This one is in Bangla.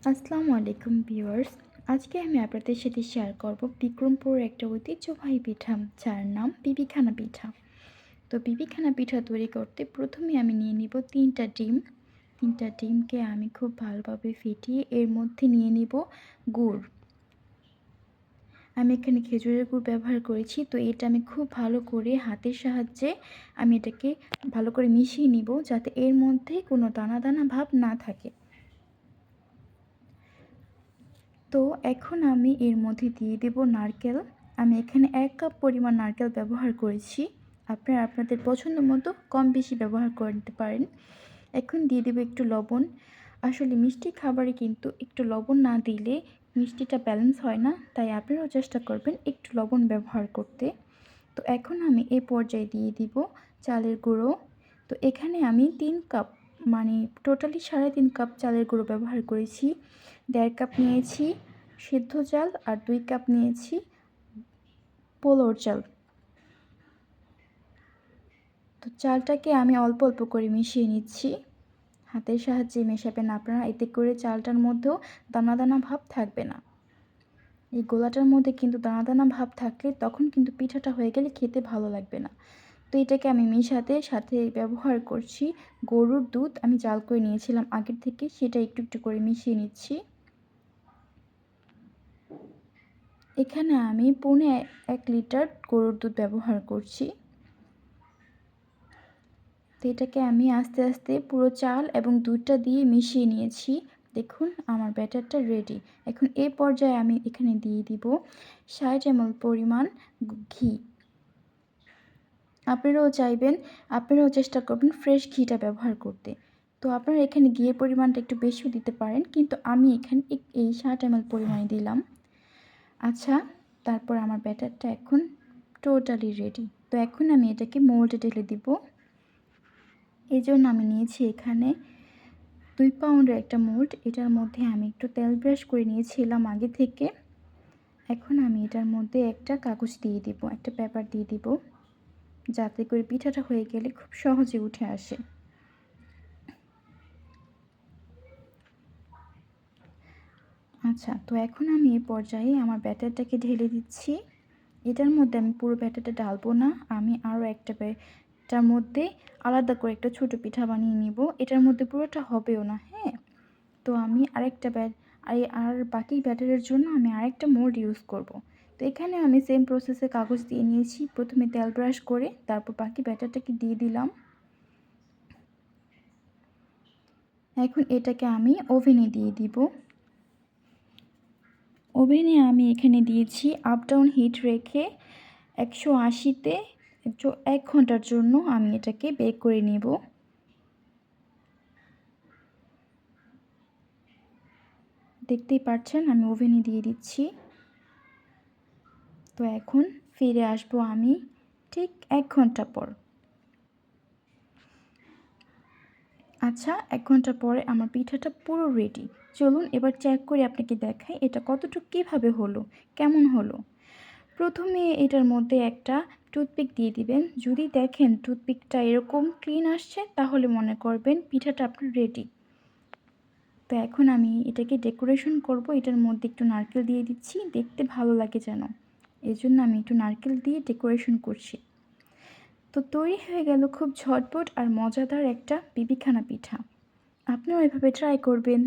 আসসালামু আলাইকুম ভিউয়ার্স। আজকে আমি আপনাদের সাথে শেয়ার করব বিক্রমপুরের একটা ঐতিহ্যবাহী পিঠা, যার নাম পিপিখানা পিঠা। তো পিপিখানা পিঠা তৈরি করতে প্রথমে আমি নিয়ে নিব 3টা ডিম। 3টা ডিমকে আমি খুব ভালোভাবে ফেটিয়ে এর মধ্যে নিয়ে নিব গুড়। আমি এখানে খেজুরের গুড় ব্যবহার করেছি। তো এটা আমি খুব ভালো করে হাতের সাহায্যে আমি এটাকে ভালো করে মিশিয়ে নিব, যাতে এর মধ্যে কোনো দানা দানা ভাব না থাকে। তো এখন আমি এর মধ্যে দিয়ে দেব নারকেল। আমি এখানে 1 কাপ পরিমাণ নারকেল ব্যবহার করেছি। আপনারা আপনাদের পছন্দ মতো কম বেশি ব্যবহার করে নিতে পারেন। এখন দিয়ে দেব একটু লবণ। আসলে মিষ্টি খাবারে কিন্তু একটু লবণ না দিলে মিষ্টিটা ব্যালেন্স হয় না, তাই আপনারাও চেষ্টা করবেন একটু লবণ ব্যবহার করতে। তো এখন আমি এই পর্যায়ে দিয়ে দিব চালের গুঁড়ো। তো এখানে আমি 3 কাপ, মানে টোটালি 3.5 কাপ চালের গুঁড়ো ব্যবহার করেছি। 1.5 কাপ নিয়েছি সিদ্ধ চাল আর 2 কাপ নিয়েছি পোলাওর চাল। তো চালটাকে আমি অল্প অল্প করে মিশিয়ে নিচ্ছি। হাতের সাহায্যে মেশাবেন আপনারা, এতে করে চালটার মধ্যেও দানা দানা ভাব থাকবে না। এই গোলাটার মধ্যে কিন্তু দানা দানা ভাব থাকলে তখন কিন্তু পিঠাটা হয়ে গেলে খেতে ভালো লাগবে না। তো এটাকে আমি মিশাতে সাথে ব্যবহার করছি গরুর দুধ। আমি জাল করে নিয়েছিলাম আগের থেকে, সেটা একটু একটু করে মিশিয়ে নিচ্ছি। এখানে আমি 1.5 লিটার গরুর দুধ ব্যবহার করছি। তো এটাকে আমি আস্তে আস্তে পুরো চাল এবং দুধটা দিয়ে মিশিয়ে নিয়েছি। দেখুন আমার ব্যাটারটা রেডি। এখন এই পর্যায়ে আমি এখানে দিয়ে দিব 60 ml পরিমাণ ঘি। আপনারাও চেষ্টা করবেন ফ্রেশ ঘিটা ব্যবহার করতে। তো আপনারা এখানে ঘিয়ের পরিমাণটা একটু বেশিও দিতে পারেন, কিন্তু আমি এখানে এই 60 ml পরিমাণে দিলাম। আচ্ছা, তারপর আমার ব্যাটারটা এখন টোটালি রেডি। তো এখন আমি এটাকে মোল্ডে ঢেলে দিব। এই জন্য আমি নিয়েছি এখানে 2 পাউন্ডের একটা মোল্ড। এটার মধ্যে আমি একটু তেল ব্রাশ করে নিয়েছিলাম আগে থেকে। এখন আমি এটার মধ্যে একটা কাগজ দিয়ে দিব, একটা পেপার দিয়ে দিব, যাতে করে পিঠাটা হয়ে গেলে খুব সহজে উঠে আসে। আচ্ছা, তো এখন আমি এই পর্যায়ে আমার ব্যাটারটাকে ঢেলে দিচ্ছি। এটার মধ্যে আমি পুরো ব্যাটারটা ঢালবো না, আমি আরও এটার মধ্যে আলাদা করে একটা ছোটো পিঠা বানিয়ে নিব। এটার মধ্যে পুরোটা হবেও না, হ্যাঁ। তো আমি আর বাকি ব্যাটারের জন্য আমি আরেকটা মোল্ড ইউজ করব। তো এখানে আমি সেম প্রসেসে কাগজ দিয়ে নিয়েছি। প্রথমে তেল ব্রাশ করে তারপর বাকি ব্যাটারটাকে দিয়ে দিলাম। এখন এটাকে আমি ওভেনে দিয়ে দিব। ওভেনে আমি এখানে দিয়েছি আপ ডাউন হিট রেখে 180-তে 1 ঘন্টার জন্য আমি এটাকে বেক করে নেব। দেখতেই পাচ্ছেন আমি ওভেনে দিয়ে দিচ্ছি। তো এখন ফিরে আসবো আমি ঠিক 1 ঘন্টা পর। আচ্ছা, 1 ঘন্টা পরে আমার পিঠাটা পুরো রেডি। চলুন এবার চেক করে আপনাকে দেখাই এটা কতটুকু কীভাবে হলো, কেমন হলো। প্রথমে এটার মধ্যে একটা টুথপিক দিয়ে দিবেন। যদি দেখেন টুথপিকটা এরকম ক্লিন আসছে, তাহলে মনে করবেন পিঠাটা আপনার রেডি। তো এখন আমি এটাকে ডেকোরেশন করব। এটার মধ্যে একটু নারকেল দিয়ে দিচ্ছি, দেখতে ভালো লাগে যেন, এজন্য আমি একটু নারকেল দিয়ে ডেকোরেশন করছি। তো তৈরি হয়ে গেল খুব ঝটপট আর মজাদার একটা পিপিখানা পিঠা। আপনিও এভাবে ট্রাই করবেন।